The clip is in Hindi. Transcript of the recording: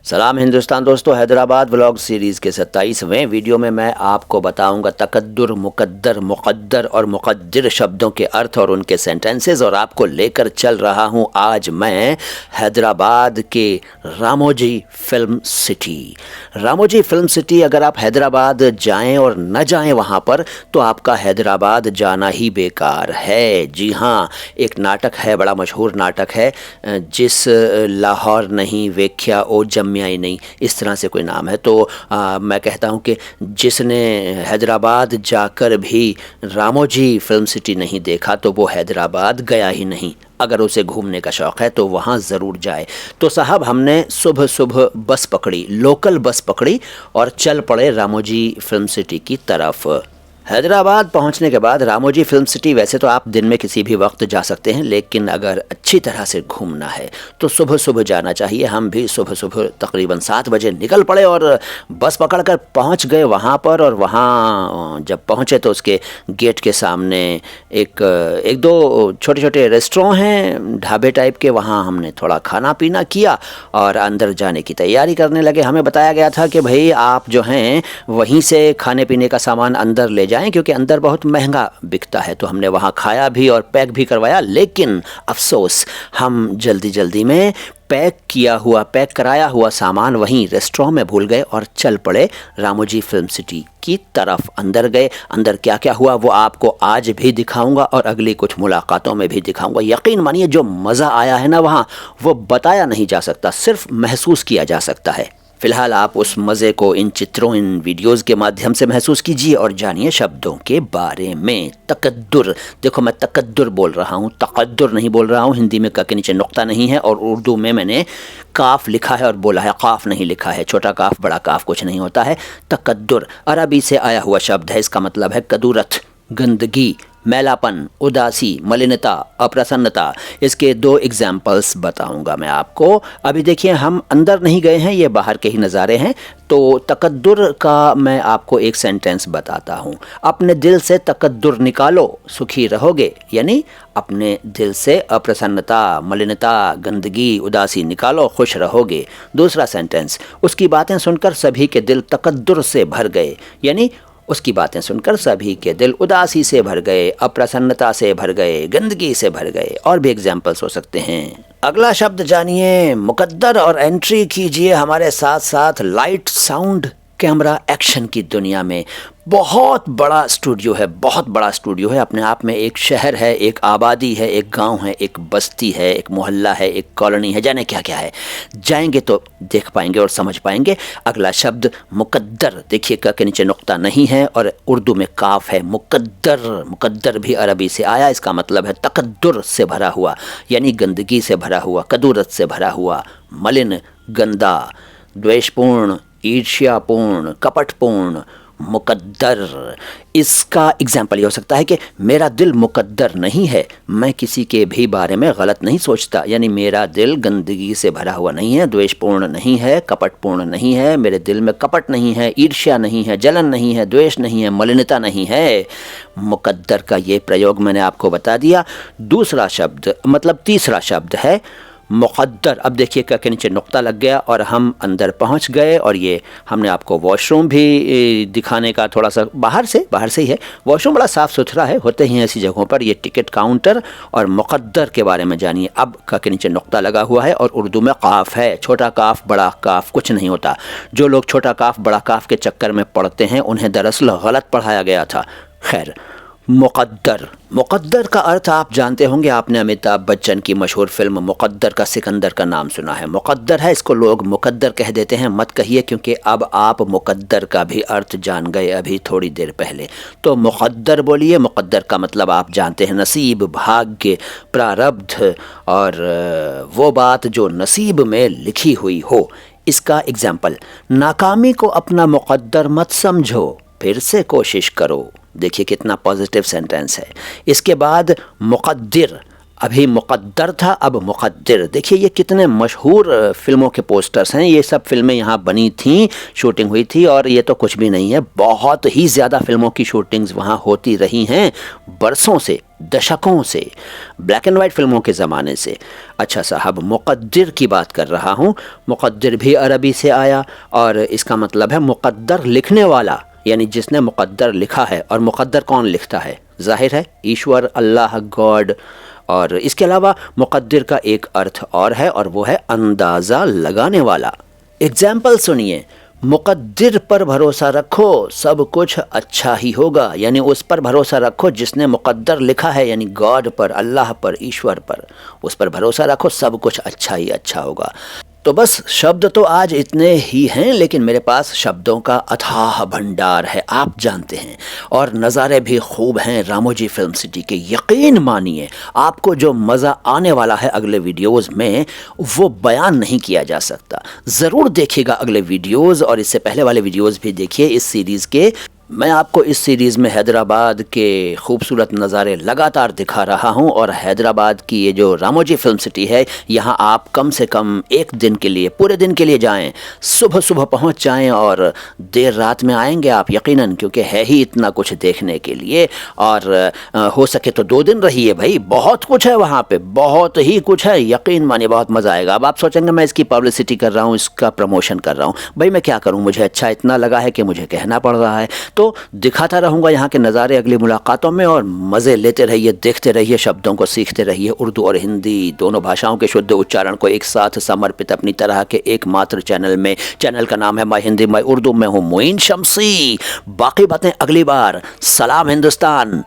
सलाम हिंदुस्तान दोस्तों, हैदराबाद व्लॉग सीरीज़ के 27वें वीडियो में मैं आपको बताऊंगा तकद्दुर, मुकद्दर, मुक़द्दर और मुक़द्दिर शब्दों के अर्थ और उनके सेंटेंसेस। और आपको लेकर चल रहा हूं आज मैं हैदराबाद के Ramoji film city. Ramoji film city, अगर आप हैदराबाद जाएं और न जाएं वहां पर तो आपका हैदराबाद जाना ही बेकार है। जी हाँ, एक नाटक है, बड़ा मशहूर नाटक है, जिस लाहौर नहीं वेख्या ओ जम्या ही नहीं, इस तरह से कोई नाम है। तो मैं कहता हूँ कि जिसने हैदराबाद जाकर भी रामोजी फिल्म सिटी नहीं देखा तो वो हैदराबाद गया ही नहीं। अगर उसे घूमने का शौक़ है तो वहाँ ज़रूर जाए। तो साहब, हमने सुबह सुबह बस पकड़ी, लोकल बस पकड़ी और चल पड़े रामोजी फिल्म सिटी की तरफ। हैदराबाद पहुंचने के बाद रामोजी फिल्म सिटी वैसे तो आप दिन में किसी भी वक्त जा सकते हैं, लेकिन अगर अच्छी तरह से घूमना है तो सुबह सुबह जाना चाहिए। हम भी सुबह सुबह तकरीबन 7 बजे निकल पड़े और बस पकड़कर पहुंच गए वहां पर। और वहां जब पहुंचे तो उसके गेट के सामने एक दो छोटे छोटे रेस्टोरेंट हैं, ढाबे टाइप के। वहां हमने थोड़ा खाना पीना किया और अंदर जाने की तैयारी करने लगे। हमें बताया गया था कि भाई आप जो हैं वहीं से खाने पीने का सामान अंदर ले जाएं, क्योंकि अंदर बहुत महंगा बिकता है। तो हमने वहाँ खाया भी और पैक भी करवाया, लेकिन अफसोस हम जल्दी जल्दी में पैक कराया हुआ सामान वहीं रेस्टोरेंट में भूल गए और चल पड़े रामोजी फिल्म सिटी की तरफ। अंदर गए, अंदर क्या क्या हुआ वो आपको आज भी दिखाऊंगा और अगली कुछ मुलाकातों में भी दिखाऊंगा। यकीन मानिए, जो मज़ा आया है ना वहाँ, वो बताया नहीं जा सकता, सिर्फ महसूस किया जा सकता है। फ़िलहाल आप उस मज़े को इन चित्रों, इन वीडियोज़ के माध्यम से महसूस कीजिए और जानिए शब्दों के बारे में। तकद्दुर, देखो मैं तकद्दुर बोल रहा हूँ, तकद्दुर नहीं बोल रहा हूँ। हिंदी में क के नीचे नुक्ता नहीं है और उर्दू में मैंने काफ लिखा है और बोला है, काफ नहीं लिखा है। छोटा काफ बड़ा काफ कुछ नहीं होता है। तकद्दुर अरबी से आया हुआ शब्द है। इसका मतलब है कदूरत, गंदगी, मैलापन, उदासी, मलिनता, अप्रसन्नता। इसके 2 एग्जाम्पल्स बताऊंगा मैं आपको। अभी देखिए, हम अंदर नहीं गए हैं, ये बाहर के ही नज़ारे हैं। तो तकद्दुर का मैं आपको एक सेंटेंस बताता हूँ। अपने दिल से तकद्दुर निकालो, सुखी रहोगे। यानी अपने दिल से अप्रसन्नता, मलिनता, गंदगी, उदासी निकालो, खुश रहोगे। दूसरा सेंटेंस, उसकी बातें सुनकर सभी के दिल तकद्दुर से भर गए। यानी उसकी बातें सुनकर सभी के दिल उदासी से भर गए, अप्रसन्नता से भर गए, गंदगी से भर गए। और भी एग्जाम्पल्स हो सकते हैं। अगला शब्द जानिए, मुकद्दर, और एंट्री कीजिए हमारे साथ साथ लाइट, साउंड, कैमरा, एक्शन की दुनिया में। बहुत बड़ा स्टूडियो है, बहुत बड़ा स्टूडियो है। अपने आप में एक शहर है, एक आबादी है, एक गांव है, एक बस्ती है, एक मोहल्ला है, एक कॉलोनी है, जाने क्या क्या है। जाएंगे तो देख पाएंगे और समझ पाएंगे। अगला शब्द मुकद्दर, देखिए क के नीचे नुक्ता नहीं है और उर्दू में काफ है। मुकद्दर, मुकद्दर भी अरबी से आया। इसका मतलब है तकद्दुर से भरा हुआ, यानी गंदगी से भरा हुआ, कदूरत से भरा हुआ, मलिन, गंदा, द्वेषपूर्ण, ईर्ष्यापूर्ण, कपटपूर्ण। मुकद्दर, इसका एग्जाम्पल ये हो सकता है कि मेरा दिल मुकद्दर नहीं है, मैं किसी के भी बारे में गलत नहीं सोचता। यानी मेरा दिल गंदगी से भरा हुआ नहीं है, द्वेषपूर्ण नहीं है, कपटपूर्ण नहीं है, मेरे दिल में कपट नहीं है, ईर्ष्या नहीं है, जलन नहीं है, द्वेष नहीं है, मलिनता नहीं है। मुकद्दर का ये प्रयोग मैंने आपको बता दिया। दूसरा शब्द, मतलब तीसरा शब्द है मुक़द्दर। अब देखिए क के नीचे नुक्ता लग गया और हम अंदर पहुंच गए। और ये हमने आपको वॉशरूम भी दिखाने का, थोड़ा सा बाहर से ही है। वॉशरूम बड़ा साफ़ सुथरा है, होते ही हैं ऐसी जगहों पर। ये टिकट काउंटर। और मुक़द्दर के बारे में जानिए। अब क के नीचे नुक्ता लगा हुआ है और उर्दू में काफ है। छोटा काफ बड़ा काफ कुछ नहीं होता। जो लोग छोटा काफ बड़ा काफ के चक्कर में पड़ते हैं उन्हें दरअसल गलत पढ़ाया गया था। खैर, मुक़द्दर, मुक़द्दर का अर्थ आप जानते होंगे। आपने अमिताभ बच्चन की मशहूर फिल्म मुक़द्दर का सिकंदर का नाम सुना है। मुक़द्दर है, इसको लोग मुक़द्दर कह देते हैं। मत कहिए, क्योंकि अब आप मुक़द्दर का भी अर्थ जान गए अभी थोड़ी देर पहले। तो मुक़द्दर बोलिए। मुक़द्दर का मतलब आप जानते हैं, नसीब, भाग्य, प्रारब्ध और वो बात जो नसीब में लिखी हुई हो। इसका एग्जाम्पल, नाकामी को अपना मुक़द्दर मत समझो, फिर से कोशिश करो। देखिए कितना पॉजिटिव सेंटेंस है। इसके बाद मुक़द्दिर, अभी मुकद्दर था, अब मुकद्दिर। देखिए ये कितने मशहूर फिल्मों के पोस्टर्स हैं। ये सब फिल्में यहाँ बनी थीं, शूटिंग हुई थी, और ये तो कुछ भी नहीं है, बहुत ही ज़्यादा फिल्मों की शूटिंग्स वहाँ होती रही हैं बरसों से, दशकों से, ब्लैक एंड वाइट फिल्मों के ज़माने से। अच्छा साहब, मुकद्दिर की बात कर रहा हूँ। मुकद्दिर भी अरबी से आया और इसका मतलब है मुकद्दर लिखने वाला, यानी जिसने मुकद्दर लिखा है। और मुकद्दर कौन लिखता है? जाहिर है ईश्वर, अल्लाह, गॉड। और इसके अलावा मुकद्दिर का एक अर्थ और है, और वो है अंदाज़ा लगाने वाला। एग्जाम्पल सुनिए, मुकद्दिर पर भरोसा रखो, सब कुछ अच्छा ही होगा। यानी उस पर भरोसा रखो जिसने मुकद्दर लिखा है, यानी गॉड पर, अल्लाह पर, ईश्वर पर। उस पर भरोसा रखो, सब कुछ अच्छा ही अच्छा होगा। तो बस शब्द तो आज इतने ही हैं, लेकिन मेरे पास शब्दों का अथाह भंडार है, आप जानते हैं। और नज़ारे भी खूब हैं रामोजी फिल्म सिटी के। यकीन मानिए आपको जो मज़ा आने वाला है अगले वीडियोस में, वो बयान नहीं किया जा सकता। ज़रूर देखिएगा अगले वीडियोस, और इससे पहले वाले वीडियोस भी देखिए इस सीरीज़ के। मैं आपको इस सीरीज़ में हैदराबाद के खूबसूरत नज़ारे लगातार दिखा रहा हूं, और हैदराबाद की ये जो रामोजी फिल्म सिटी है, यहाँ आप कम से कम एक दिन के लिए, पूरे दिन के लिए जाएं। सुबह सुबह पहुँच जाएं और देर रात में आएंगे आप यकीनन, क्योंकि है ही इतना कुछ देखने के लिए। और हो सके तो 2 दिन रहिए भाई, बहुत कुछ है वहाँ पे, बहुत ही कुछ है, यकीन मानिए बहुत मज़ा आएगा। अब आप सोचेंगे मैं इसकी पब्लिसिटी कर रहा हूँ, इसका प्रमोशन कर रहा हूँ। भाई मैं क्या करूँ, मुझे अच्छा इतना लगा है कि मुझे कहना पड़ रहा है। तो दिखाता रहूँगा यहाँ के नज़ारे अगली मुलाकातों में, और मज़े लेते रहिए, देखते रहिए, शब्दों को सीखते रहिए। उर्दू और हिंदी दोनों भाषाओं के शुद्ध उच्चारण को एक साथ समर्पित अपनी तरह के एकमात्र चैनल में। चैनल का नाम है माई हिंदी माई उर्दू। मैं हूँ मोइन शम्सी। बाकी बातें अगली बार। सलाम हिंदुस्तान।